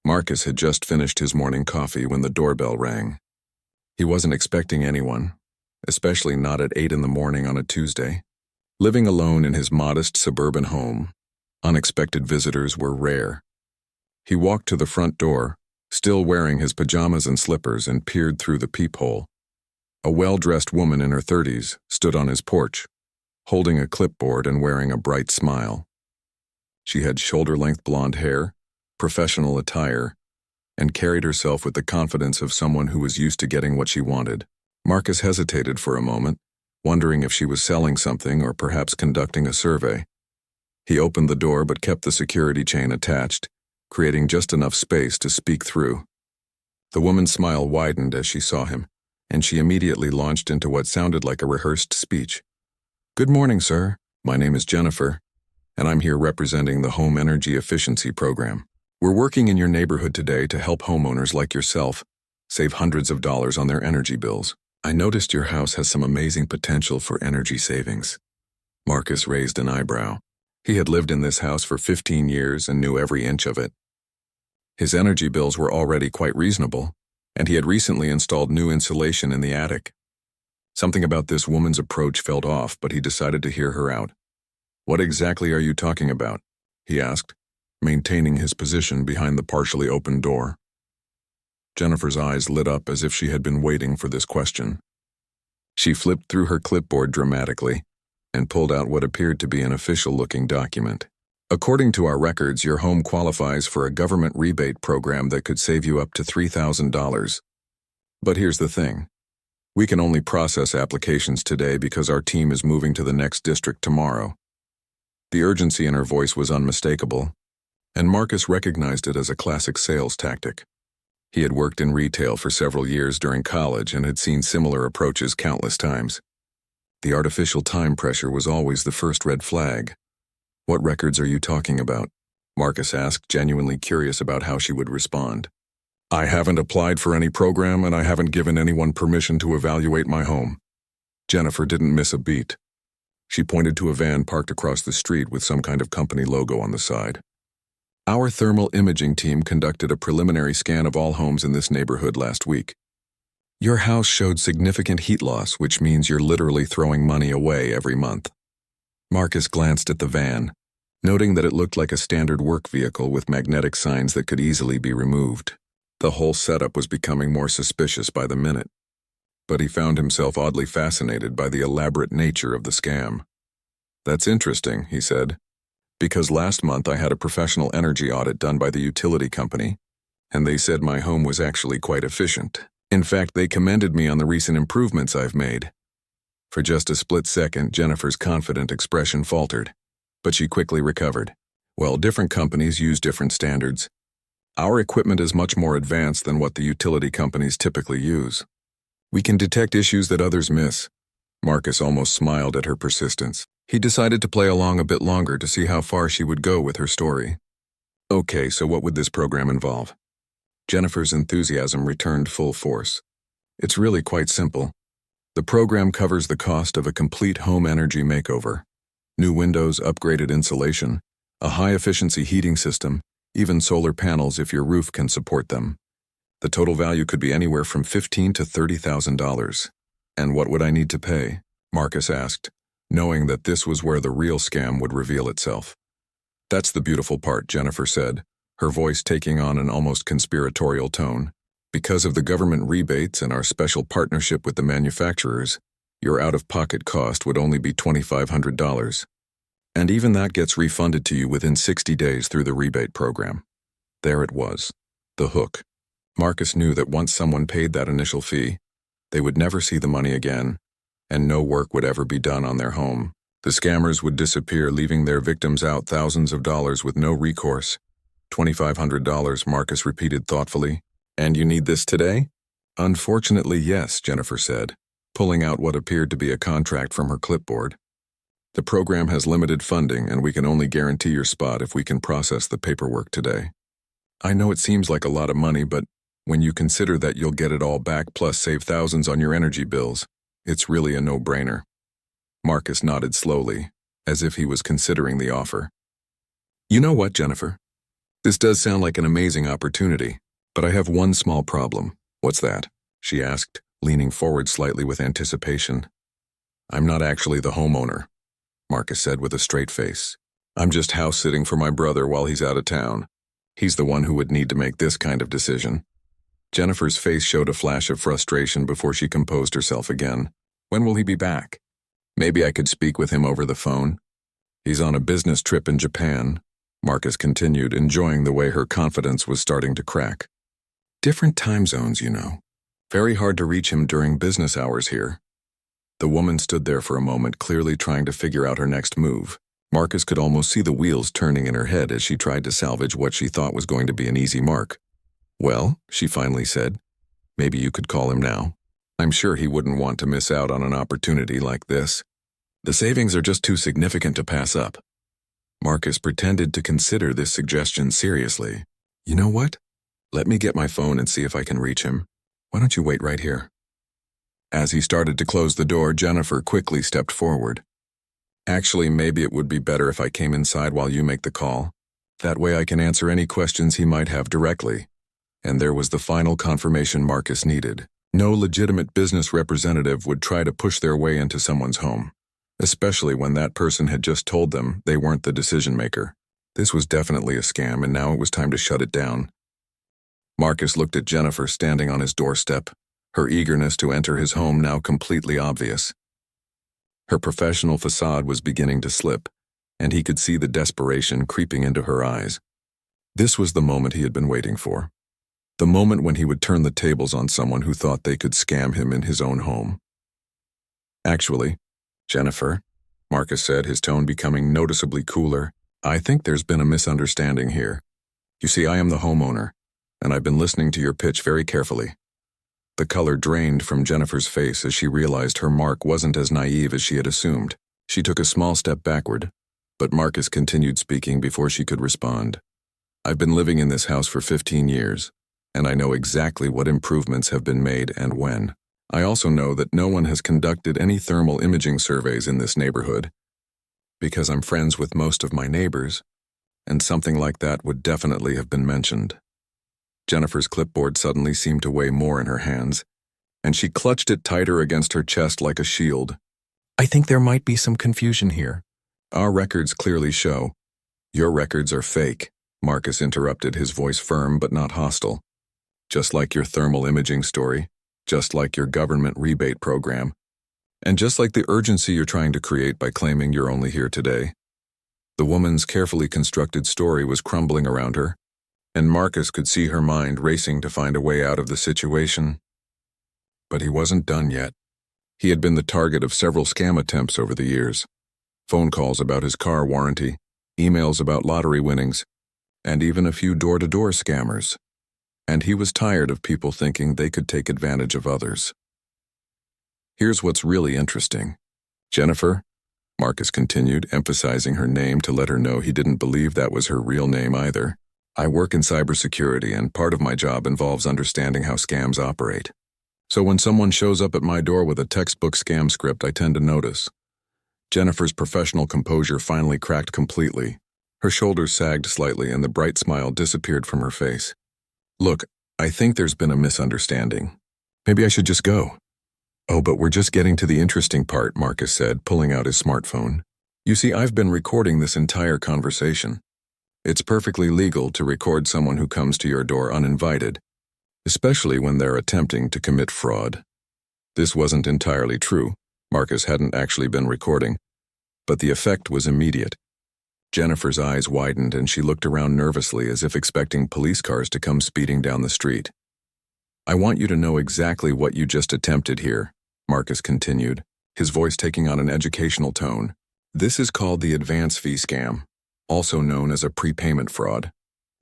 Marcus had just finished his morning coffee when the doorbell rang. He wasn't expecting anyone, especially not at 8 in the morning on a Tuesday. Living alone in his modest suburban home, unexpected visitors were rare. He walked to the front door, still wearing his pajamas and slippers, and peered through the peephole. A well-dressed woman in her 30s stood on his porch, holding a clipboard and wearing a bright smile. She had shoulder-length blonde hair, professional attire, and carried herself with the confidence of someone who was used to getting what she wanted. Marcus hesitated for a moment, wondering if she was selling something or perhaps conducting a survey. He opened the door but kept the security chain attached, creating just enough space to speak through. The woman's smile widened as she saw him, and she immediately launched into what sounded like a rehearsed speech. "Good morning, sir. My name is Jennifer, and I'm here representing the Home Energy Efficiency Program. We're working in your neighborhood today to help homeowners like yourself save hundreds of dollars on their energy bills. I noticed your house has some amazing potential for energy savings." Marcus raised an eyebrow. He had lived in this house for 15 years and knew every inch of it. His energy bills were already quite reasonable, and he had recently installed new insulation in the attic. Something about this woman's approach felt off, but he decided to hear her out. "What exactly are you talking about?" he asked, maintaining his position behind the partially open door. Jennifer's eyes lit up as if she had been waiting for this question. She flipped through her clipboard dramatically and pulled out what appeared to be an official-looking document. "According to our records, your home qualifies for a government rebate program that could save you up to $3,000. But here's the thing. We can only process applications today because our team is moving to the next district tomorrow." The urgency in her voice was unmistakable, and Marcus recognized it as a classic sales tactic. He had worked in retail for several years during college and had seen similar approaches countless times. The artificial time pressure was always the first red flag. "What records are you talking about?" Marcus asked, genuinely curious about how she would respond. "I haven't applied for any program and I haven't given anyone permission to evaluate my home." Jennifer didn't miss a beat. She pointed to a van parked across the street with some kind of company logo on the side. "Our thermal imaging team conducted a preliminary scan of all homes in this neighborhood last week. Your house showed significant heat loss, which means you're literally throwing money away every month." Marcus glanced at the van, noting that it looked like a standard work vehicle with magnetic signs that could easily be removed. The whole setup was becoming more suspicious by the minute, but he found himself oddly fascinated by the elaborate nature of the scam. "That's interesting," he said, "because last month I had a professional energy audit done by the utility company, and they said my home was actually quite efficient. In fact, they commended me on the recent improvements I've made." For just a split second, Jennifer's confident expression faltered, but she quickly recovered. "Well, different companies use different standards. Our equipment is much more advanced than what the utility companies typically use. We can detect issues that others miss." Marcus almost smiled at her persistence. He decided to play along a bit longer to see how far she would go with her story. "Okay, so what would this program involve?" Jennifer's enthusiasm returned full force. "It's really quite simple. The program covers the cost of a complete home energy makeover. New windows, upgraded insulation, a high-efficiency heating system, even solar panels if your roof can support them. The total value could be anywhere from $15,000 to $30,000. "And what would I need to pay?" Marcus asked, knowing that this was where the real scam would reveal itself. "That's the beautiful part," Jennifer said, her voice taking on an almost conspiratorial tone. "Because of the government rebates and our special partnership with the manufacturers, your out-of-pocket cost would only be $2,500. And even that gets refunded to you within 60 days through the rebate program." There it was, the hook. Marcus knew that once someone paid that initial fee, they would never see the money again, and no work would ever be done on their home. The scammers would disappear, leaving their victims out thousands of dollars with no recourse. $2,500, Marcus repeated thoughtfully. "And you need this today?" "Unfortunately, yes," Jennifer said, pulling out what appeared to be a contract from her clipboard. "The program has limited funding, and we can only guarantee your spot if we can process the paperwork today." "I know it seems like a lot of money, but when you consider that you'll get it all back plus save thousands on your energy bills, it's really a no-brainer." Marcus nodded slowly, as if he was considering the offer. "You know what, Jennifer? This does sound like an amazing opportunity, but I have one small problem. What's that? She asked, leaning forward slightly with anticipation. I'm not actually the homeowner, Marcus said with a straight face. I'm just house-sitting for my brother while he's out of town. He's the one who would need to make this kind of decision. Jennifer's face showed a flash of frustration before she composed herself again. When will he be back? Maybe I could speak with him over the phone. He's on a business trip in Japan, Marcus continued, enjoying the way her confidence was starting to crack. Different time zones, you know. Very hard to reach him during business hours here. The woman stood there for a moment, clearly trying to figure out her next move. Marcus could almost see the wheels turning in her head as she tried to salvage what she thought was going to be an easy mark. Well, she finally said, maybe you could call him now. I'm sure he wouldn't want to miss out on an opportunity like this. The savings are just too significant to pass up. Marcus pretended to consider this suggestion seriously. You know what? Let me get my phone and see if I can reach him. Why don't you wait right here? As he started to close the door, Jennifer quickly stepped forward. Actually, maybe it would be better if I came inside while you make the call. That way I can answer any questions he might have directly. And there was the final confirmation Marcus needed. No legitimate business representative would try to push their way into someone's home, especially when that person had just told them they weren't the decision maker. This was definitely a scam, and now it was time to shut it down. Marcus looked at Jennifer standing on his doorstep, her eagerness to enter his home now completely obvious. Her professional facade was beginning to slip, and he could see the desperation creeping into her eyes. This was the moment he had been waiting for. The moment when he would turn the tables on someone who thought they could scam him in his own home. Actually, Jennifer, Marcus said, his tone becoming noticeably cooler, I think there's been a misunderstanding here. You see, I am the homeowner, and I've been listening to your pitch very carefully. The color drained from Jennifer's face as she realized her Mark wasn't as naive as she had assumed. She took a small step backward, but Marcus continued speaking before she could respond. I've been living in this house for 15 years, and I know exactly what improvements have been made and when. I also know that no one has conducted any thermal imaging surveys in this neighborhood, because I'm friends with most of my neighbors, and something like that would definitely have been mentioned. Jennifer's clipboard suddenly seemed to weigh more in her hands, and she clutched it tighter against her chest like a shield. I think there might be some confusion here. Our records clearly show. Your records are fake, Marcus interrupted, his voice firm but not hostile. Just like your thermal imaging story, just like your government rebate program, and just like the urgency you're trying to create by claiming you're only here today. The woman's carefully constructed story was crumbling around her, and Marcus could see her mind racing to find a way out of the situation. But he wasn't done yet. He had been the target of several scam attempts over the years. Phone calls about his car warranty, emails about lottery winnings, and even a few door-to-door scammers. And he was tired of people thinking they could take advantage of others. Here's what's really interesting. Jennifer, Marcus continued, emphasizing her name to let her know he didn't believe that was her real name either. I work in cybersecurity, and part of my job involves understanding how scams operate. So when someone shows up at my door with a textbook scam script, I tend to notice. Jennifer's professional composure finally cracked completely. Her shoulders sagged slightly, and the bright smile disappeared from her face. Look, I think there's been a misunderstanding. Maybe I should just go. Oh, but we're just getting to the interesting part, Marcus said, pulling out his smartphone. You see, I've been recording this entire conversation. It's perfectly legal to record someone who comes to your door uninvited, especially when they're attempting to commit fraud. This wasn't entirely true. Marcus hadn't actually been recording, but the effect was immediate. Jennifer's eyes widened and she looked around nervously as if expecting police cars to come speeding down the street. I want you to know exactly what you just attempted here, Marcus continued, his voice taking on an educational tone. This is called the advance fee scam, also known as a prepayment fraud.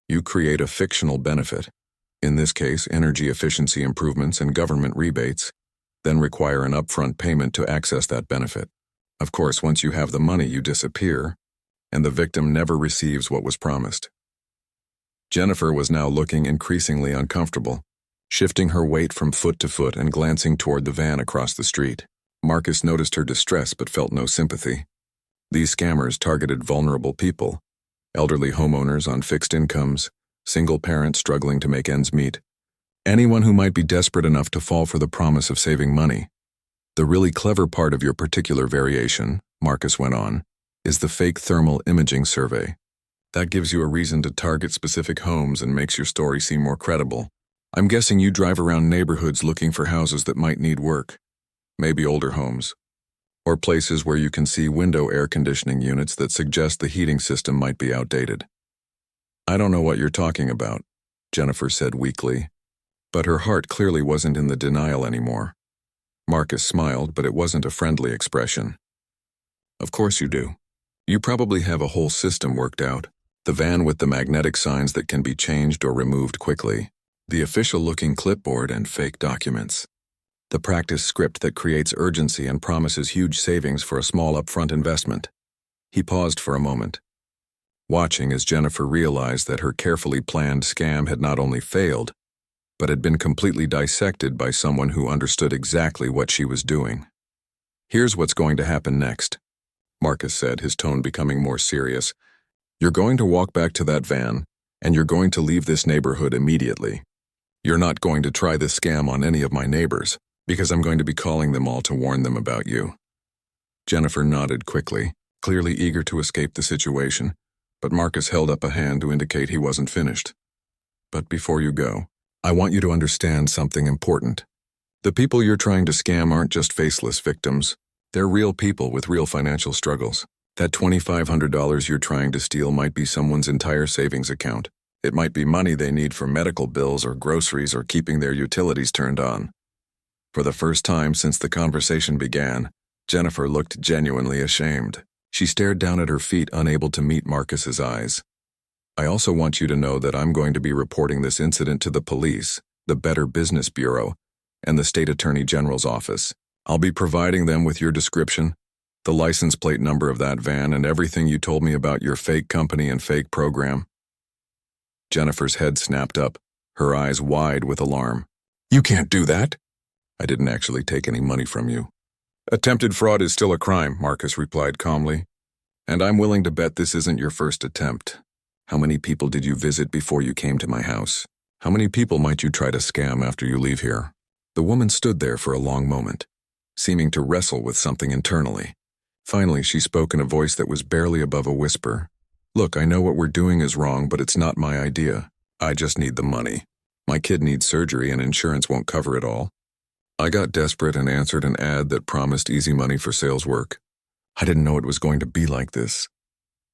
You create a fictional benefit, in this case energy efficiency improvements and government rebates, then require an upfront payment to access that benefit. Of course, once you have the money, you disappear, and the victim never receives what was promised. Jennifer was now looking increasingly uncomfortable, shifting her weight from foot to foot and glancing toward the van across the street. Marcus noticed her distress but felt no sympathy. These scammers targeted vulnerable people, elderly homeowners on fixed incomes, single parents struggling to make ends meet. Anyone who might be desperate enough to fall for the promise of saving money. The really clever part of your particular variation, Marcus went on, is the fake thermal imaging survey. That gives you a reason to target specific homes and makes your story seem more credible. I'm guessing you drive around neighborhoods looking for houses that might need work. Maybe older homes. Or places where you can see window air conditioning units that suggest the heating system might be outdated. I don't know what you're talking about, Jennifer said weakly. But her heart clearly wasn't in the denial anymore. Marcus smiled, but it wasn't a friendly expression. Of course you do. You probably have a whole system worked out. The van with the magnetic signs that can be changed or removed quickly. The official-looking clipboard and fake documents. The practice script that creates urgency and promises huge savings for a small upfront investment. He paused for a moment, watching as Jennifer realized that her carefully planned scam had not only failed, but had been completely dissected by someone who understood exactly what she was doing. Here's what's going to happen next, Marcus said, his tone becoming more serious. You're going to walk back to that van, and you're going to leave this neighborhood immediately. You're not going to try this scam on any of my neighbors, because I'm going to be calling them all to warn them about you. Jennifer nodded quickly, clearly eager to escape the situation, but Marcus held up a hand to indicate he wasn't finished. But before you go, I want you to understand something important. The people you're trying to scam aren't just faceless victims. They're real people with real financial struggles. That $2,500 you're trying to steal might be someone's entire savings account. It might be money they need for medical bills or groceries or keeping their utilities turned on. For the first time since the conversation began, Jennifer looked genuinely ashamed. She stared down at her feet, unable to meet Marcus's eyes. I also want you to know that I'm going to be reporting this incident to the police, the Better Business Bureau, and the State Attorney General's office. I'll be providing them with your description, the license plate number of that van, and everything you told me about your fake company and fake program. Jennifer's head snapped up, her eyes wide with alarm. You can't do that. I didn't actually take any money from you. Attempted fraud is still a crime, Marcus replied calmly. And I'm willing to bet this isn't your first attempt. How many people did you visit before you came to my house? How many people might you try to scam after you leave here? The woman stood there for a long moment, seeming to wrestle with something internally. Finally, she spoke in a voice that was barely above a whisper. Look, I know what we're doing is wrong, but it's not my idea. I just need the money. My kid needs surgery and insurance won't cover it all. I got desperate and answered an ad that promised easy money for sales work. I didn't know it was going to be like this.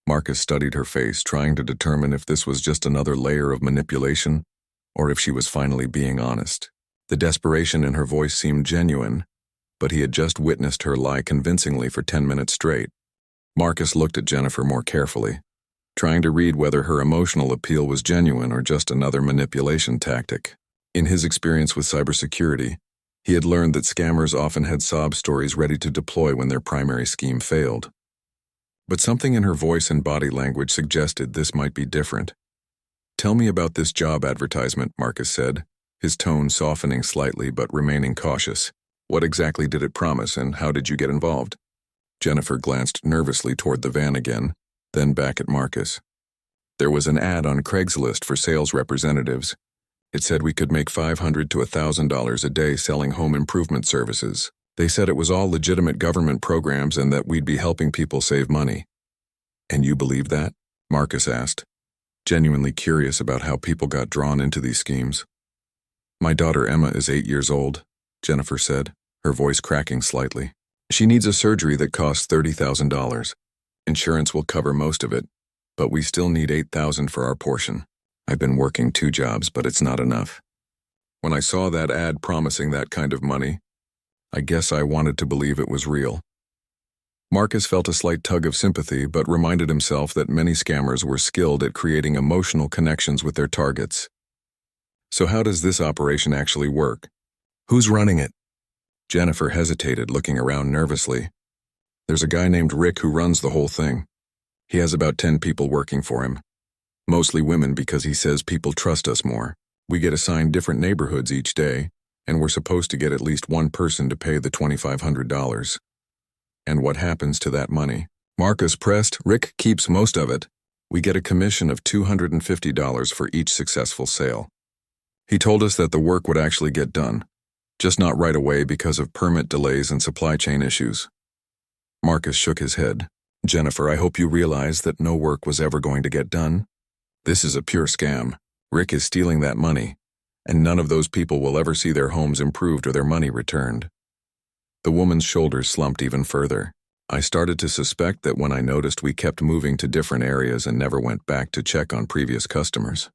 Marcus studied her face, trying to determine if this was just another layer of manipulation or if she was finally being honest. The desperation in her voice seemed genuine, but he had just witnessed her lie convincingly for 10 minutes straight. Marcus looked at Jennifer more carefully, trying to read whether her emotional appeal was genuine or just another manipulation tactic. In his experience with cybersecurity, he had learned that scammers often had sob stories ready to deploy when their primary scheme failed. But something in her voice and body language suggested this might be different. Tell me about this job advertisement, Marcus said, his tone softening slightly but remaining cautious. What exactly did it promise, and how did you get involved? Jennifer glanced nervously toward the van again, then back at Marcus. There was an ad on Craigslist for sales representatives. It said we could make $500 to $1,000 a day selling home improvement services. They said it was all legitimate government programs and that we'd be helping people save money. And you believe that? Marcus asked, genuinely curious about how people got drawn into these schemes. My daughter Emma is 8 years old, Jennifer said, her voice cracking slightly. She needs a surgery that costs $30,000. Insurance will cover most of it, but we still need $8,000 for our portion. I've been working 2 jobs, but it's not enough. When I saw that ad promising that kind of money, I guess I wanted to believe it was real. Marcus felt a slight tug of sympathy, but reminded himself that many scammers were skilled at creating emotional connections with their targets. So how does this operation actually work? Who's running it? Jennifer hesitated, looking around nervously. There's a guy named Rick who runs the whole thing. He has about 10 people working for him. Mostly women, because he says people trust us more. We get assigned different neighborhoods each day, and we're supposed to get at least one person to pay the $2,500. And what happens to that money? Marcus pressed. Rick keeps most of it. We get a commission of $250 for each successful sale. He told us that the work would actually get done, just not right away because of permit delays and supply chain issues. Marcus shook his head. Jennifer, I hope you realize that no work was ever going to get done. This is a pure scam. Rick is stealing that money, and none of those people will ever see their homes improved or their money returned. The woman's shoulders slumped even further. I started to suspect that when I noticed we kept moving to different areas and never went back to check on previous customers.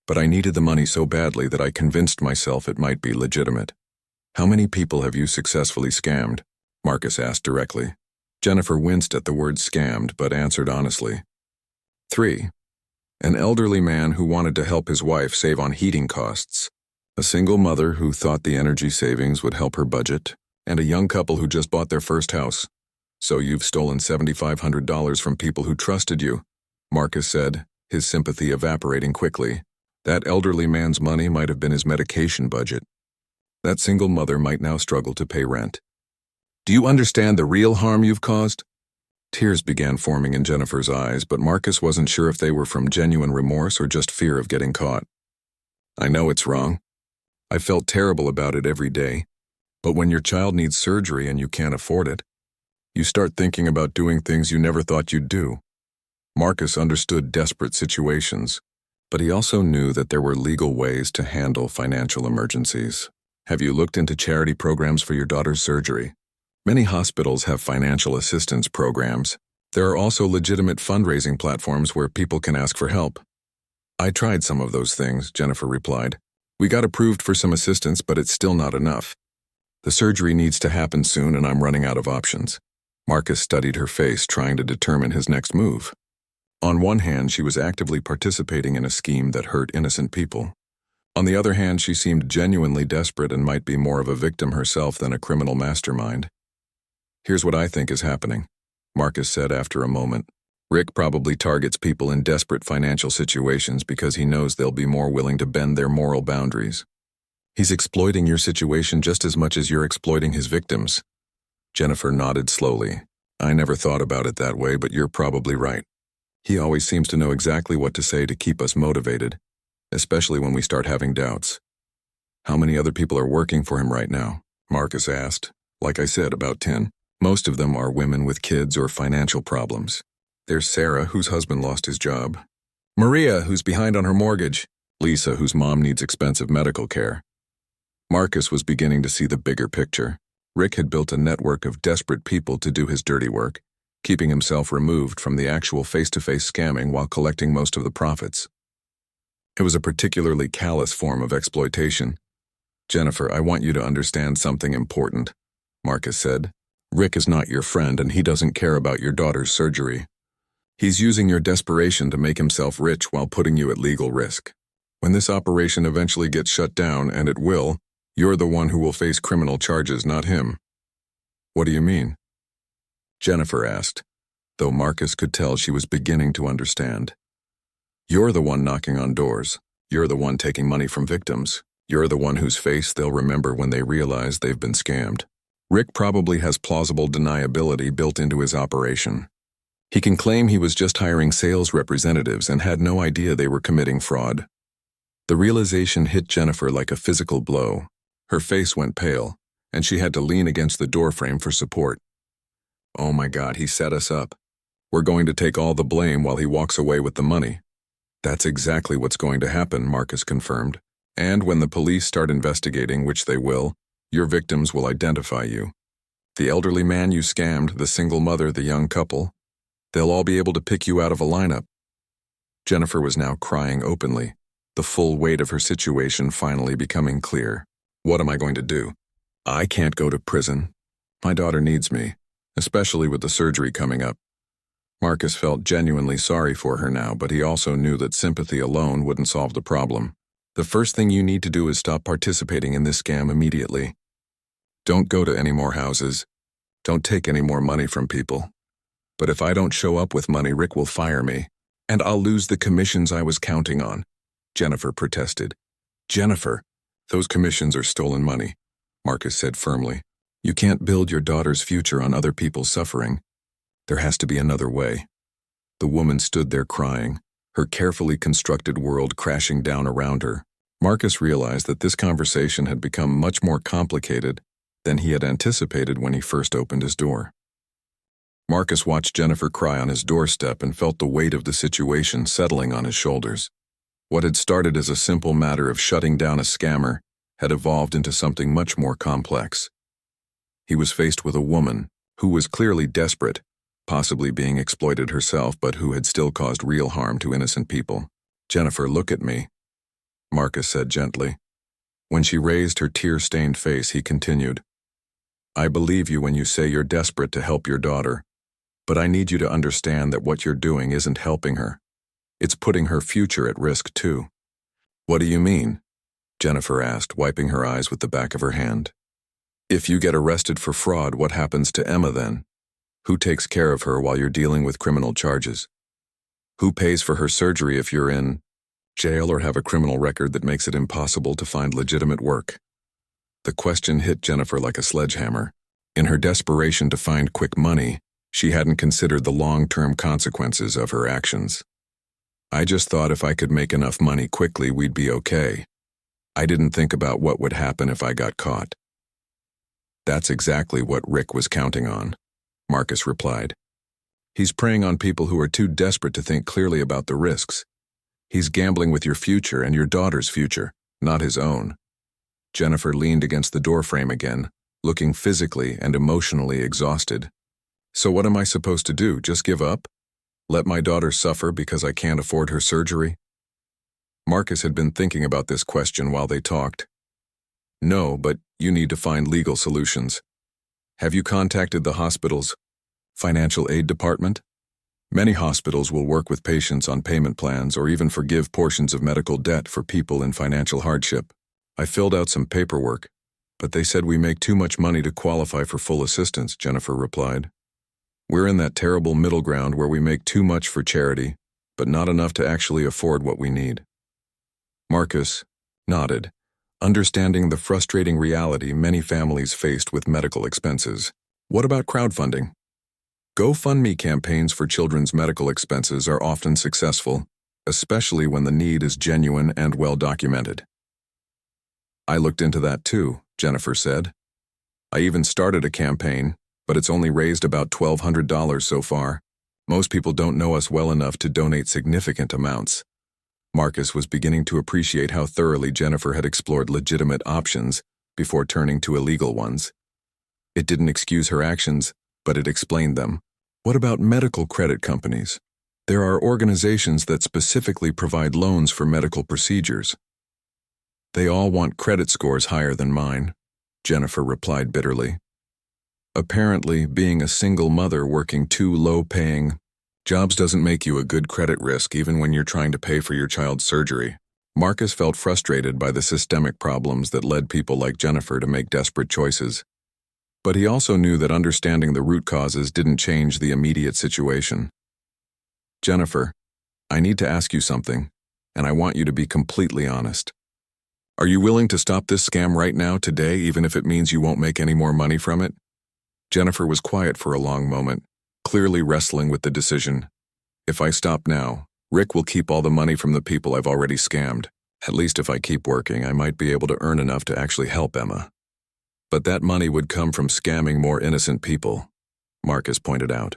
But I needed the money so badly that I convinced myself it might be legitimate. How many people have you successfully scammed? Marcus asked directly. Jennifer winced at the word scammed, but answered honestly. 3. An elderly man who wanted to help his wife save on heating costs, a single mother who thought the energy savings would help her budget, and a young couple who just bought their first house. So you've stolen $7,500 from people who trusted you, Marcus said, his sympathy evaporating quickly. That elderly man's money might have been his medication budget. That single mother might now struggle to pay rent. Do you understand the real harm you've caused? Tears began forming in Jennifer's eyes, but Marcus wasn't sure if they were from genuine remorse or just fear of getting caught. I know it's wrong. I felt terrible about it every day. But when your child needs surgery and you can't afford it, you start thinking about doing things you never thought you'd do. Marcus understood desperate situations, but he also knew that there were legal ways to handle financial emergencies. Have you looked into charity programs for your daughter's surgery? Many hospitals have financial assistance programs. There are also legitimate fundraising platforms where people can ask for help. I tried some of those things, Jennifer replied. We got approved for some assistance, but it's still not enough. The surgery needs to happen soon and I'm running out of options. Marcus studied her face, trying to determine his next move. On one hand, she was actively participating in a scheme that hurt innocent people. On the other hand, she seemed genuinely desperate and might be more of a victim herself than a criminal mastermind. Here's what I think is happening, Marcus said after a moment. Rick probably targets people in desperate financial situations because he knows they'll be more willing to bend their moral boundaries. He's exploiting your situation just as much as you're exploiting his victims. Jennifer nodded slowly. I never thought about it that way, but you're probably right. He always seems to know exactly what to say to keep us motivated, especially when we start having doubts. How many other people are working for him right now? Marcus asked. Like I said, about 10. Most of them are women with kids or financial problems. There's Sarah, whose husband lost his job. Maria, who's behind on her mortgage. Lisa, whose mom needs expensive medical care. Marcus was beginning to see the bigger picture. Rick had built a network of desperate people to do his dirty work, keeping himself removed from the actual face-to-face scamming while collecting most of the profits. It was a particularly callous form of exploitation. Jennifer, I want you to understand something important, Marcus said. Rick is not your friend and he doesn't care about your daughter's surgery. He's using your desperation to make himself rich while putting you at legal risk. When this operation eventually gets shut down, and it will, you're the one who will face criminal charges, not him. What do you mean? Jennifer asked, though Marcus could tell she was beginning to understand. You're the one knocking on doors. You're the one taking money from victims. You're the one whose face they'll remember when they realize they've been scammed. Rick probably has plausible deniability built into his operation. He can claim he was just hiring sales representatives and had no idea they were committing fraud. The realization hit Jennifer like a physical blow. Her face went pale, and she had to lean against the doorframe for support. Oh my God, he set us up. We're going to take all the blame while he walks away with the money. That's exactly what's going to happen, Marcus confirmed. And when the police start investigating, which they will, your victims will identify you. The elderly man you scammed, the single mother, the young couple. They'll all be able to pick you out of a lineup. Jennifer was now crying openly, the full weight of her situation finally becoming clear. What am I going to do? I can't go to prison. My daughter needs me, especially with the surgery coming up. Marcus felt genuinely sorry for her now, but he also knew that sympathy alone wouldn't solve the problem. The first thing you need to do is stop participating in this scam immediately. Don't go to any more houses. Don't take any more money from people. But if I don't show up with money, Rick will fire me, and I'll lose the commissions I was counting on, Jennifer protested. Jennifer, those commissions are stolen money, Marcus said firmly. You can't build your daughter's future on other people's suffering. There has to be another way. The woman stood there crying, her carefully constructed world crashing down around her. Marcus realized that this conversation had become much more complicated than he had anticipated when he first opened his door. Marcus watched Jennifer cry on his doorstep and felt the weight of the situation settling on his shoulders. What had started as a simple matter of shutting down a scammer had evolved into something much more complex. He was faced with a woman who was clearly desperate, possibly being exploited herself, but who had still caused real harm to innocent people. "Jennifer, look at me," Marcus said gently. When she raised her tear-stained face, he continued, "I believe you when you say you're desperate to help your daughter, but I need you to understand that what you're doing isn't helping her. It's putting her future at risk too." "What do you mean?" Jennifer asked, wiping her eyes with the back of her hand. "If you get arrested for fraud, what happens to Emma then? Who takes care of her while you're dealing with criminal charges? Who pays for her surgery if you're in jail or have a criminal record that makes it impossible to find legitimate work?" The question hit Jennifer like a sledgehammer. In her desperation to find quick money, she hadn't considered the long-term consequences of her actions. "I just thought if I could make enough money quickly, we'd be okay. I didn't think about what would happen if I got caught." "That's exactly what Rick was counting on," Marcus replied. "He's preying on people who are too desperate to think clearly about the risks. He's gambling with your future and your daughter's future, not his own." Jennifer leaned against the doorframe again, looking physically and emotionally exhausted. "So what am I supposed to do, just give up? Let my daughter suffer because I can't afford her surgery?" Marcus had been thinking about this question while they talked. "No, but you need to find legal solutions. Have you contacted the hospital's financial aid department? Many hospitals will work with patients on payment plans or even forgive portions of medical debt for people in financial hardship. I filled out some paperwork, but they said we make too much money to qualify for full assistance," Jennifer replied. "We're in that terrible middle ground where we make too much for charity, but not enough to actually afford what we need." Marcus nodded, understanding the frustrating reality many families faced with medical expenses. "What about crowdfunding?" GoFundMe campaigns for children's medical expenses are often successful, especially when the need is genuine and well documented. "I looked into that too," Jennifer said. "I even started a campaign, but it's only raised about $1,200 so far. Most people don't know us well enough to donate significant amounts." Marcus was beginning to appreciate how thoroughly Jennifer had explored legitimate options before turning to illegal ones. It didn't excuse her actions, but it explained them. "What about medical credit companies? There are organizations that specifically provide loans for medical procedures." "They all want credit scores higher than mine," Jennifer replied bitterly. "Apparently, being a single mother working two low-paying jobs doesn't make you a good credit risk even when you're trying to pay for your child's surgery." Marcus felt frustrated by the systemic problems that led people like Jennifer to make desperate choices. But he also knew that understanding the root causes didn't change the immediate situation. "Jennifer, I need to ask you something, and I want you to be completely honest. Are you willing to stop this scam right now, today, even if it means you won't make any more money from it?" Jennifer was quiet for a long moment, clearly wrestling with the decision. "If I stop now, Rick will keep all the money from the people I've already scammed. At least if I keep working, I might be able to earn enough to actually help Emma. But that money would come from scamming more innocent people," Marcus pointed out.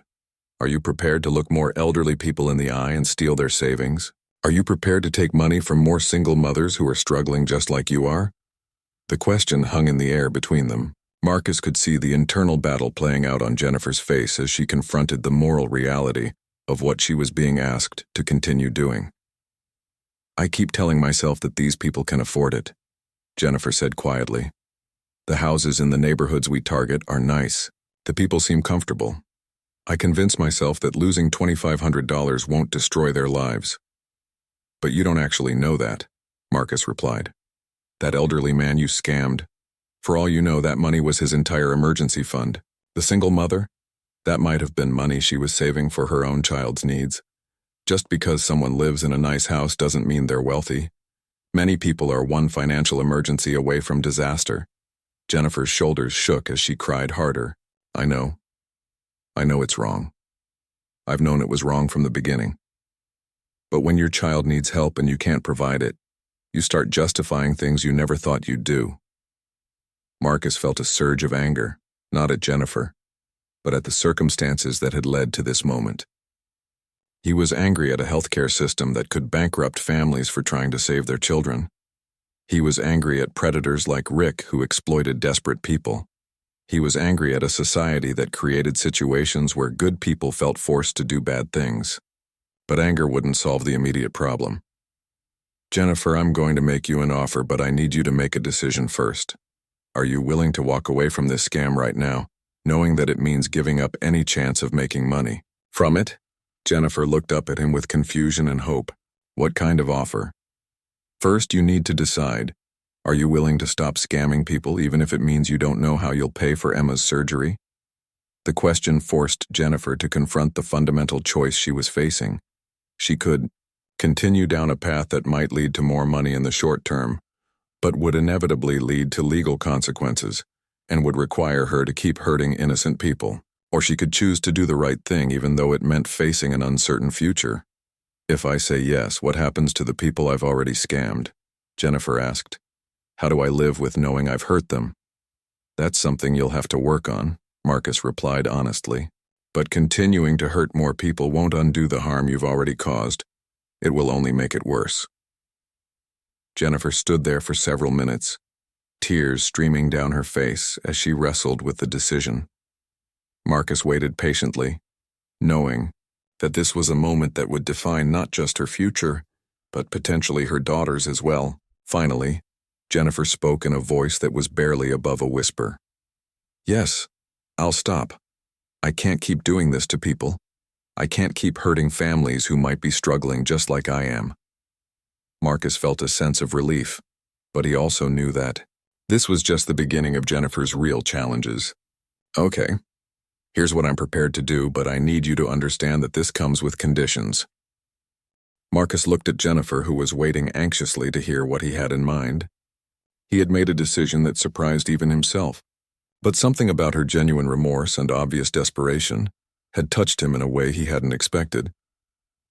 "Are you prepared to look more elderly people in the eye and steal their savings? Are you prepared to take money from more single mothers who are struggling just like you are?" The question hung in the air between them. Marcus could see the internal battle playing out on Jennifer's face as she confronted the moral reality of what she was being asked to continue doing. "I keep telling myself that these people can afford it," Jennifer said quietly. "The houses in the neighborhoods we target are nice. The people seem comfortable. I convince myself that losing $2,500 won't destroy their lives." "But you don't actually know that," Marcus replied. "That elderly man you scammed, for all you know, that money was his entire emergency fund. The single mother? That might have been money she was saving for her own child's needs. Just because someone lives in a nice house doesn't mean they're wealthy. Many people are one financial emergency away from disaster." Jennifer's shoulders shook as she cried harder. I know it's wrong." I've known it was wrong from the beginning. But when your child needs help and you can't provide it, you start justifying things you never thought you'd do. Marcus felt a surge of anger, not at Jennifer, but at the circumstances that had led to this moment. He was angry at a healthcare system that could bankrupt families for trying to save their children. He was angry at predators like Rick who exploited desperate people. He was angry at a society that created situations where good people felt forced to do bad things. But anger wouldn't solve the immediate problem. Jennifer, I'm going to make you an offer, but I need you to make a decision first. Are you willing to walk away from this scam right now, knowing that it means giving up any chance of making money from it? Jennifer looked up at him with confusion and hope. What kind of offer? First, you need to decide. Are you willing to stop scamming people even if it means you don't know how you'll pay for Emma's surgery? The question forced Jennifer to confront the fundamental choice she was facing. She could continue down a path that might lead to more money in the short term, but would inevitably lead to legal consequences and would require her to keep hurting innocent people. Or she could choose to do the right thing even though it meant facing an uncertain future. If I say yes, what happens to the people I've already scammed? Jennifer asked. How do I live with knowing I've hurt them? That's something you'll have to work on, Marcus replied honestly. But continuing to hurt more people won't undo the harm you've already caused. It will only make it worse. Jennifer stood there for several minutes, tears streaming down her face as she wrestled with the decision. Marcus waited patiently, knowing that this was a moment that would define not just her future, but potentially her daughter's as well. Finally, Jennifer spoke in a voice that was barely above a whisper. Yes, I'll stop. I can't keep doing this to people. I can't keep hurting families who might be struggling just like I am. Marcus felt a sense of relief, but he also knew that this was just the beginning of Jennifer's real challenges. Okay, here's what I'm prepared to do, but I need you to understand that this comes with conditions. Marcus looked at Jennifer, who was waiting anxiously to hear what he had in mind. He had made a decision that surprised even himself, but something about her genuine remorse and obvious desperation had touched him in a way he hadn't expected.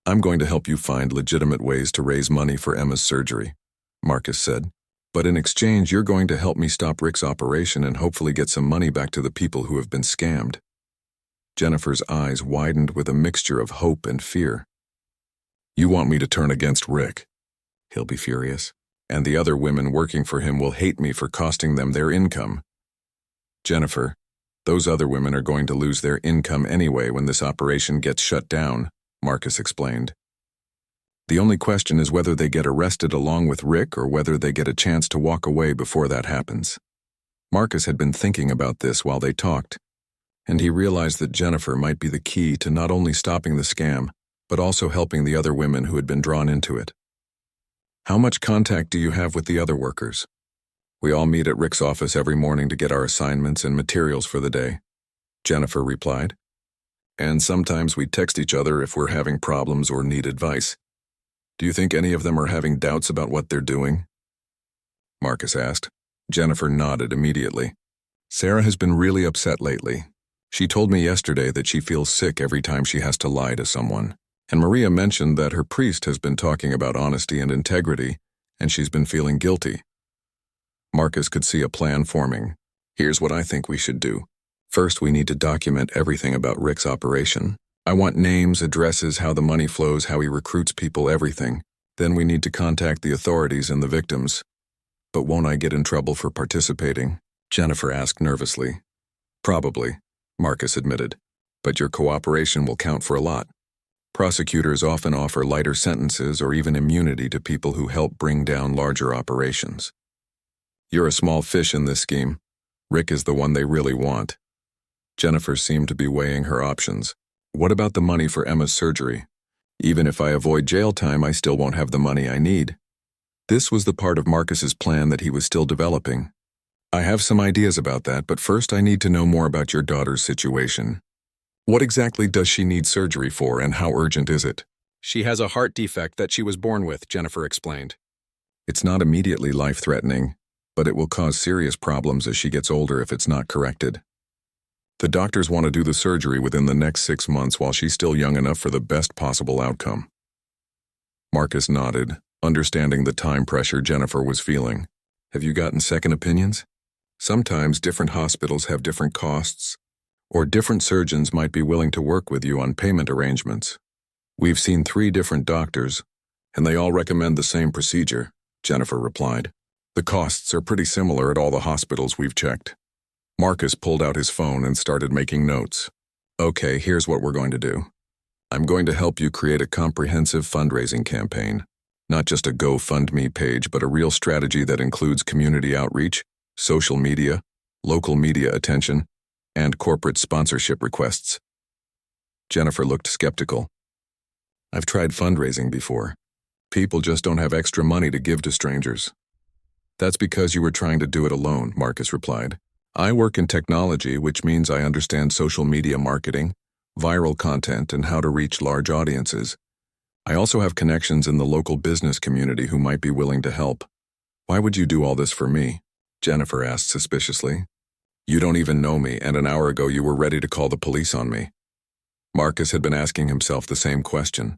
I'm going to help you find legitimate ways to raise money for Emma's surgery, Marcus said. But in exchange, you're going to help me stop Rick's operation and hopefully get some money back to the people who have been scammed. Jennifer's eyes widened with a mixture of hope and fear. You want me to turn against Rick? He'll be furious. And the other women working for him will hate me for costing them their income. Jennifer, those other women are going to lose their income anyway when this operation gets shut down, Marcus explained. The only question is whether they get arrested along with Rick or whether they get a chance to walk away before that happens. Marcus had been thinking about this while they talked, and he realized that Jennifer might be the key to not only stopping the scam, but also helping the other women who had been drawn into it. How much contact do you have with the other workers? We all meet at Rick's office every morning to get our assignments and materials for the day, Jennifer replied. And sometimes we text each other if we're having problems or need advice. Do you think any of them are having doubts about what they're doing? Marcus asked. Jennifer nodded immediately. Sarah has been really upset lately. She told me yesterday that she feels sick every time she has to lie to someone. And Maria mentioned that her priest has been talking about honesty and integrity, and she's been feeling guilty. Marcus could see a plan forming. Here's what I think we should do. First, we need to document everything about Rick's operation. I want names, addresses, how the money flows, how he recruits people, everything. Then we need to contact the authorities and the victims. But won't I get in trouble for participating? Jennifer asked nervously. Probably, Marcus admitted. But your cooperation will count for a lot. Prosecutors often offer lighter sentences or even immunity to people who help bring down larger operations. You're a small fish in this scheme. Rick is the one they really want. Jennifer seemed to be weighing her options. What about the money for Emma's surgery? Even if I avoid jail time, I still won't have the money I need. This was the part of Marcus's plan that he was still developing. I have some ideas about that, but first I need to know more about your daughter's situation. What exactly does she need surgery for, and how urgent is it? She has a heart defect that she was born with, Jennifer explained. It's not immediately life-threatening, but it will cause serious problems as she gets older if it's not corrected. The doctors want to do the surgery within the next 6 months while she's still young enough for the best possible outcome. Marcus nodded, understanding the time pressure Jennifer was feeling. Have you gotten second opinions? Sometimes different hospitals have different costs, or different surgeons might be willing to work with you on payment arrangements. We've seen 3 different doctors, and they all recommend the same procedure, Jennifer replied. The costs are pretty similar at all the hospitals we've checked. Marcus pulled out his phone and started making notes. Okay, here's what we're going to do. I'm going to help you create a comprehensive fundraising campaign. Not just a GoFundMe page, but a real strategy that includes community outreach, social media, local media attention, and corporate sponsorship requests. Jennifer looked skeptical. I've tried fundraising before. People just don't have extra money to give to strangers. That's because you were trying to do it alone, Marcus replied. I work in technology, which means I understand social media marketing, viral content, and how to reach large audiences. I also have connections in the local business community who might be willing to help. Why would you do all this for me? Jennifer asked suspiciously. You don't even know me, and an hour ago you were ready to call the police on me. Marcus had been asking himself the same question.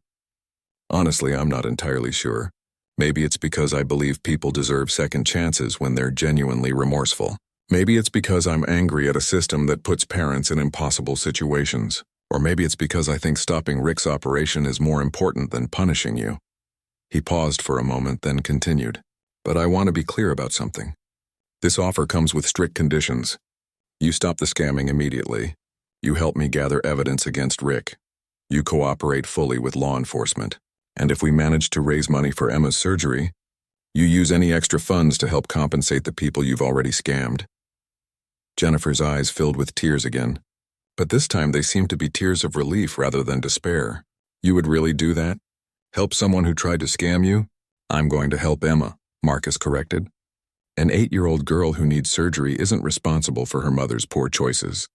Honestly, I'm not entirely sure. Maybe it's because I believe people deserve second chances when they're genuinely remorseful. Maybe it's because I'm angry at a system that puts parents in impossible situations. Or maybe it's because I think stopping Rick's operation is more important than punishing you. He paused for a moment, then continued. But I want to be clear about something. This offer comes with strict conditions. You stop the scamming immediately. You help me gather evidence against Rick. You cooperate fully with law enforcement. And if we manage to raise money for Emma's surgery, you use any extra funds to help compensate the people you've already scammed. Jennifer's eyes filled with tears again. But this time they seemed to be tears of relief rather than despair. You would really do that? Help someone who tried to scam you? I'm going to help Emma, Marcus corrected. An 8-year-old girl who needs surgery isn't responsible for her mother's poor choices.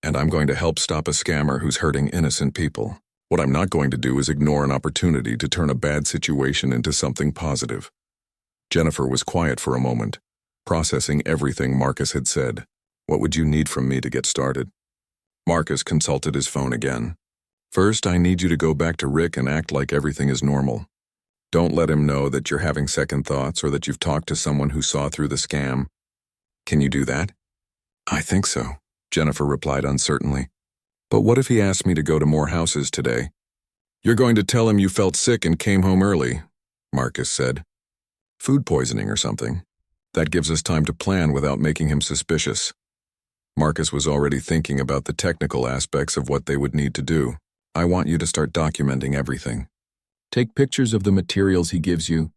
And I'm going to help stop a scammer who's hurting innocent people. What I'm not going to do is ignore an opportunity to turn a bad situation into something positive. Jennifer was quiet for a moment, processing everything Marcus had said. What would you need from me to get started? Marcus consulted his phone again. First, I need you to go back to Rick and act like everything is normal. Don't let him know that you're having second thoughts or that you've talked to someone who saw through the scam. Can you do that? I think so, Jennifer replied uncertainly. But what if he asked me to go to more houses today? You're going to tell him you felt sick and came home early, Marcus said. Food poisoning or something. That gives us time to plan without making him suspicious. Marcus was already thinking about the technical aspects of what they would need to do. I want you to start documenting everything. Take pictures of the materials he gives you.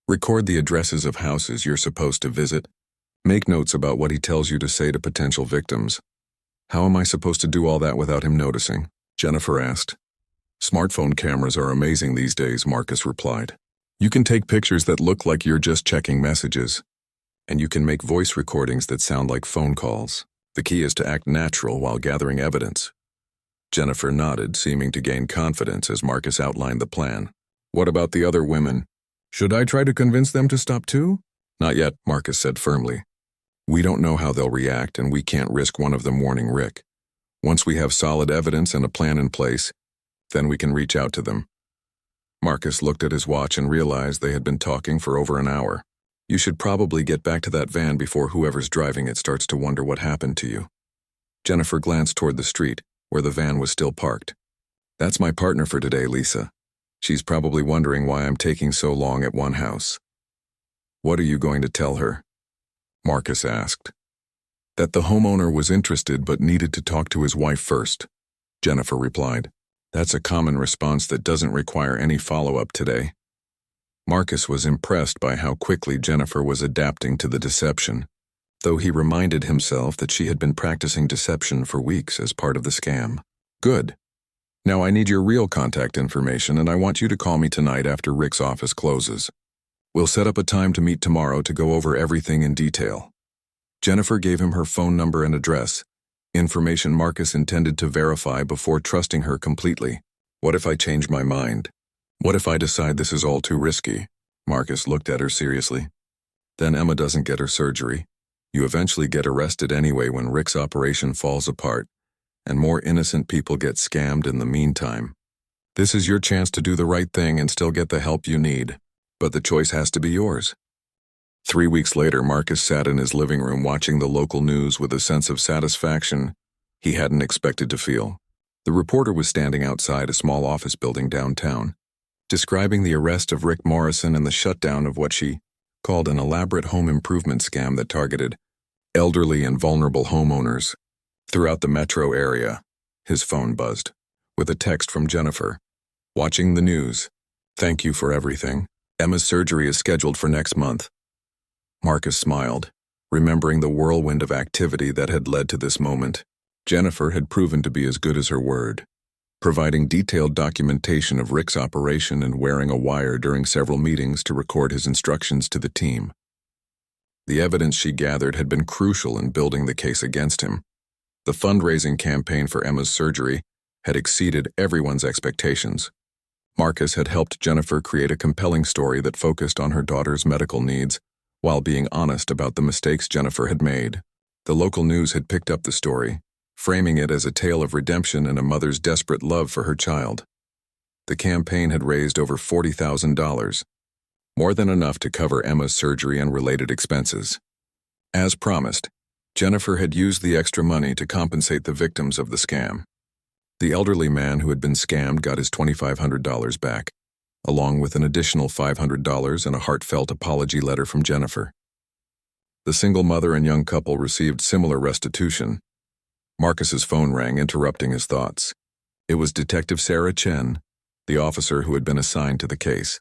Record the addresses of houses you're supposed to visit. Make notes about what he tells you to say to potential victims. How am I supposed to do all that without him noticing? Jennifer asked. Smartphone cameras are amazing these days, Marcus replied. You can take pictures that look like you're just checking messages. And you can make voice recordings that sound like phone calls. The key is to act natural while gathering evidence. Jennifer nodded, seeming to gain confidence as Marcus outlined the plan. What about the other women? Should I try to convince them to stop too? Not yet, Marcus said firmly. We don't know how they'll react, and we can't risk one of them warning Rick. Once we have solid evidence and a plan in place, then we can reach out to them. Marcus looked at his watch and realized they had been talking for over an hour. You should probably get back to that van before whoever's driving it starts to wonder what happened to you. Jennifer glanced toward the street, where the van was still parked. That's my partner for today, Lisa. She's probably wondering why I'm taking so long at one house. What are you going to tell her? Marcus asked. That the homeowner was interested but needed to talk to his wife first, Jennifer replied. That's a common response that doesn't require any follow-up today. Marcus was impressed by how quickly Jennifer was adapting to the deception, though he reminded himself that she had been practicing deception for weeks as part of the scam. Good. Now I need your real contact information, and I want you to call me tonight after Rick's office closes. We'll set up a time to meet tomorrow to go over everything in detail. Jennifer gave him her phone number and address, information Marcus intended to verify before trusting her completely. What if I change my mind? What if I decide this is all too risky? Marcus looked at her seriously. Then Emma doesn't get her surgery. You eventually get arrested anyway when Rick's operation falls apart, and more innocent people get scammed in the meantime. This is your chance to do the right thing and still get the help you need, but the choice has to be yours. 3 weeks later, Marcus sat in his living room watching the local news with a sense of satisfaction he hadn't expected to feel. The reporter was standing outside a small office building downtown, describing the arrest of Rick Morrison and the shutdown of what she called an elaborate home improvement scam that targeted elderly and vulnerable homeowners throughout the metro area. His phone buzzed with a text from Jennifer. Watching the news. Thank you for everything. Emma's surgery is scheduled for next month. Marcus smiled, remembering the whirlwind of activity that had led to this moment. Jennifer had proven to be as good as her word, providing detailed documentation of Rick's operation and wearing a wire during several meetings to record his instructions to the team. The evidence she gathered had been crucial in building the case against him. The fundraising campaign for Emma's surgery had exceeded everyone's expectations. Marcus had helped Jennifer create a compelling story that focused on her daughter's medical needs while being honest about the mistakes Jennifer had made. The local news had picked up the story, framing it as a tale of redemption and a mother's desperate love for her child. The campaign had raised over $40,000, more than enough to cover Emma's surgery and related expenses. As promised, Jennifer had used the extra money to compensate the victims of the scam. The elderly man who had been scammed got his $2,500 back, along with an additional $500 and a heartfelt apology letter from Jennifer. The single mother and young couple received similar restitution. Marcus's phone rang, interrupting his thoughts. It was Detective Sarah Chen, the officer who had been assigned to the case.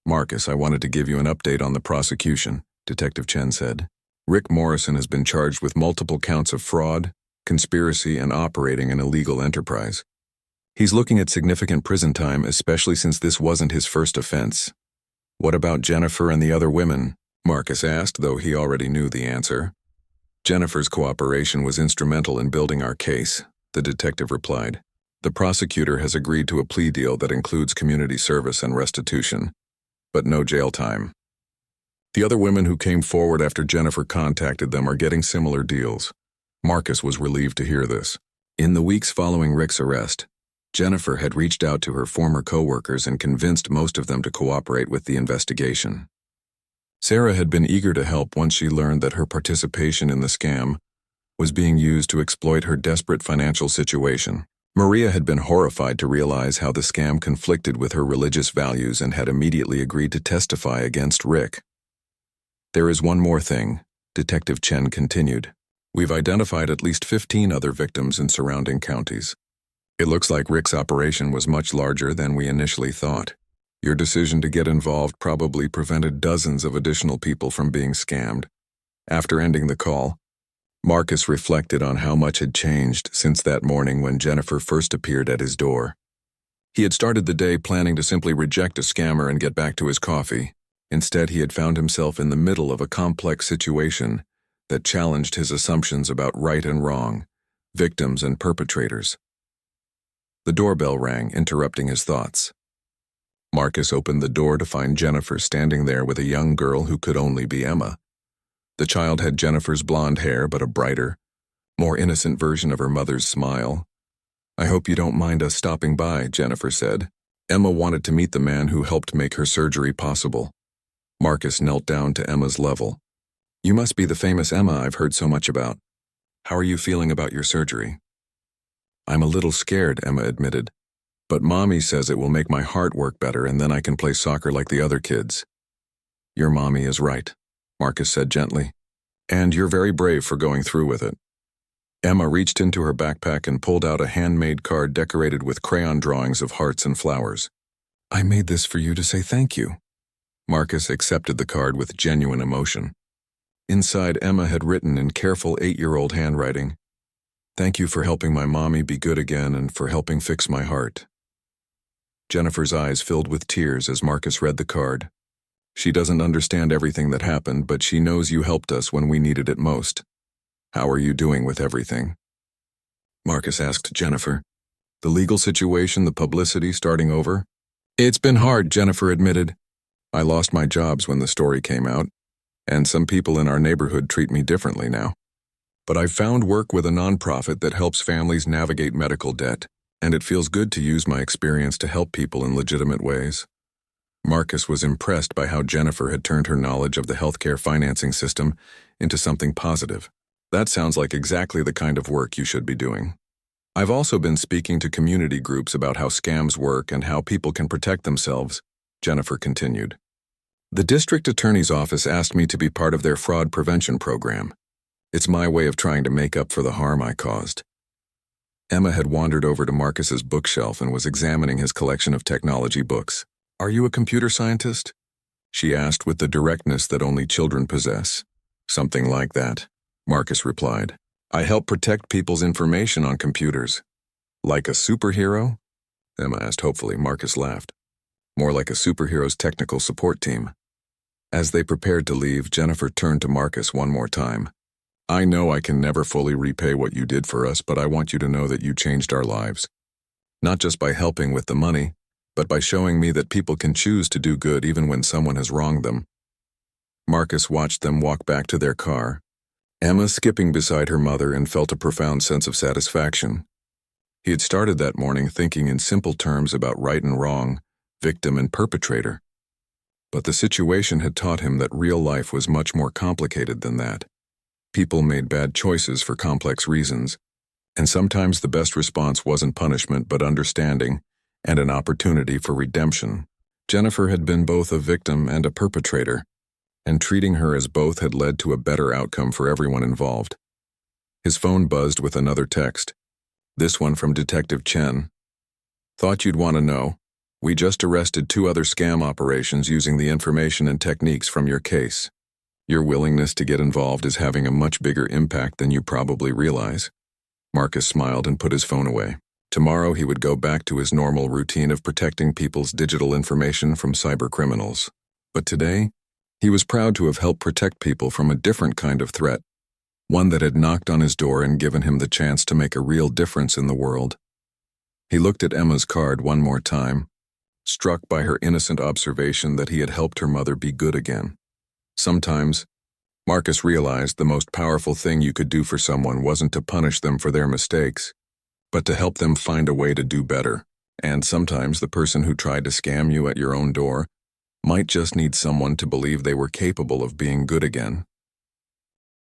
Marcus, I wanted to give you an update on the prosecution, Detective Chen said. Rick Morrison has been charged with multiple counts of fraud, conspiracy, and operating an illegal enterprise. He's looking at significant prison time, especially since this wasn't his first offense. What about Jennifer and the other women? Marcus asked, though he already knew the answer. Jennifer's cooperation was instrumental in building our case, the detective replied. The prosecutor has agreed to a plea deal that includes community service and restitution, but no jail time. The other women who came forward after Jennifer contacted them are getting similar deals. Marcus was relieved to hear this. In the weeks following Rick's arrest, Jennifer had reached out to her former co-workers and convinced most of them to cooperate with the investigation. Sarah had been eager to help once she learned that her participation in the scam was being used to exploit her desperate financial situation. Maria had been horrified to realize how the scam conflicted with her religious values and had immediately agreed to testify against Rick. There is one more thing, Detective Chen continued. We've identified at least 15 other victims in surrounding counties. It looks like Rick's operation was much larger than we initially thought. Your decision to get involved probably prevented dozens of additional people from being scammed. After ending the call, Marcus reflected on how much had changed since that morning when Jennifer first appeared at his door. He had started the day planning to simply reject a scammer and get back to his coffee. Instead, he had found himself in the middle of a complex situation that challenged his assumptions about right and wrong, victims and perpetrators. The doorbell rang, interrupting his thoughts. Marcus opened the door to find Jennifer standing there with a young girl who could only be Emma. The child had Jennifer's blonde hair, but a brighter, more innocent version of her mother's smile. I hope you don't mind us stopping by, Jennifer said. Emma wanted to meet the man who helped make her surgery possible. Marcus knelt down to Emma's level. You must be the famous Emma I've heard so much about. How are you feeling about your surgery? I'm a little scared, Emma admitted. But Mommy says it will make my heart work better and then I can play soccer like the other kids. Your mommy is right, Marcus said gently. And you're very brave for going through with it. Emma reached into her backpack and pulled out a handmade card decorated with crayon drawings of hearts and flowers. I made this for you to say thank you. Marcus accepted the card with genuine emotion. Inside, Emma had written in careful 8-year-old handwriting, "Thank you for helping my mommy be good again and for helping fix my heart." Jennifer's eyes filled with tears as Marcus read the card. She doesn't understand everything that happened, but she knows you helped us when we needed it most. How are you doing with everything? Marcus asked Jennifer. The legal situation, the publicity, starting over? It's been hard, Jennifer admitted. I lost my jobs when the story came out, and some people in our neighborhood treat me differently now. But I've found work with a nonprofit that helps families navigate medical debt, and it feels good to use my experience to help people in legitimate ways. Marcus was impressed by how Jennifer had turned her knowledge of the healthcare financing system into something positive. That sounds like exactly the kind of work you should be doing. I've also been speaking to community groups about how scams work and how people can protect themselves, Jennifer continued. The district attorney's office asked me to be part of their fraud prevention program. It's my way of trying to make up for the harm I caused. Emma had wandered over to Marcus's bookshelf and was examining his collection of technology books. "Are you a computer scientist?" she asked with the directness that only children possess. "Something like that," Marcus replied. "I help protect people's information on computers." "Like a superhero?" Emma asked hopefully. Marcus laughed. "More like a superhero's technical support team." As they prepared to leave, Jennifer turned to Marcus one more time. "I know I can never fully repay what you did for us, but I want you to know that you changed our lives. Not just by helping with the money, but by showing me that people can choose to do good even when someone has wronged them." Marcus watched them walk back to their car, Emma skipping beside her mother, and felt a profound sense of satisfaction. He had started that morning thinking in simple terms about right and wrong, victim and perpetrator. But the situation had taught him that real life was much more complicated than that. People made bad choices for complex reasons, and sometimes the best response wasn't punishment but understanding and an opportunity for redemption. Jennifer had been both a victim and a perpetrator, and treating her as both had led to a better outcome for everyone involved. His phone buzzed with another text, this one from Detective Chen. "Thought you'd want to know. We just arrested 2 other scam operations using the information and techniques from your case. Your willingness to get involved is having a much bigger impact than you probably realize." Marcus smiled and put his phone away. Tomorrow he would go back to his normal routine of protecting people's digital information from cybercriminals. But today, he was proud to have helped protect people from a different kind of threat, one that had knocked on his door and given him the chance to make a real difference in the world. He looked at Emma's card one more time, struck by her innocent observation that he had helped her mother be good again. Sometimes, Marcus realized the most powerful thing you could do for someone wasn't to punish them for their mistakes, but to help them find a way to do better. And sometimes the person who tried to scam you at your own door might just need someone to believe they were capable of being good again.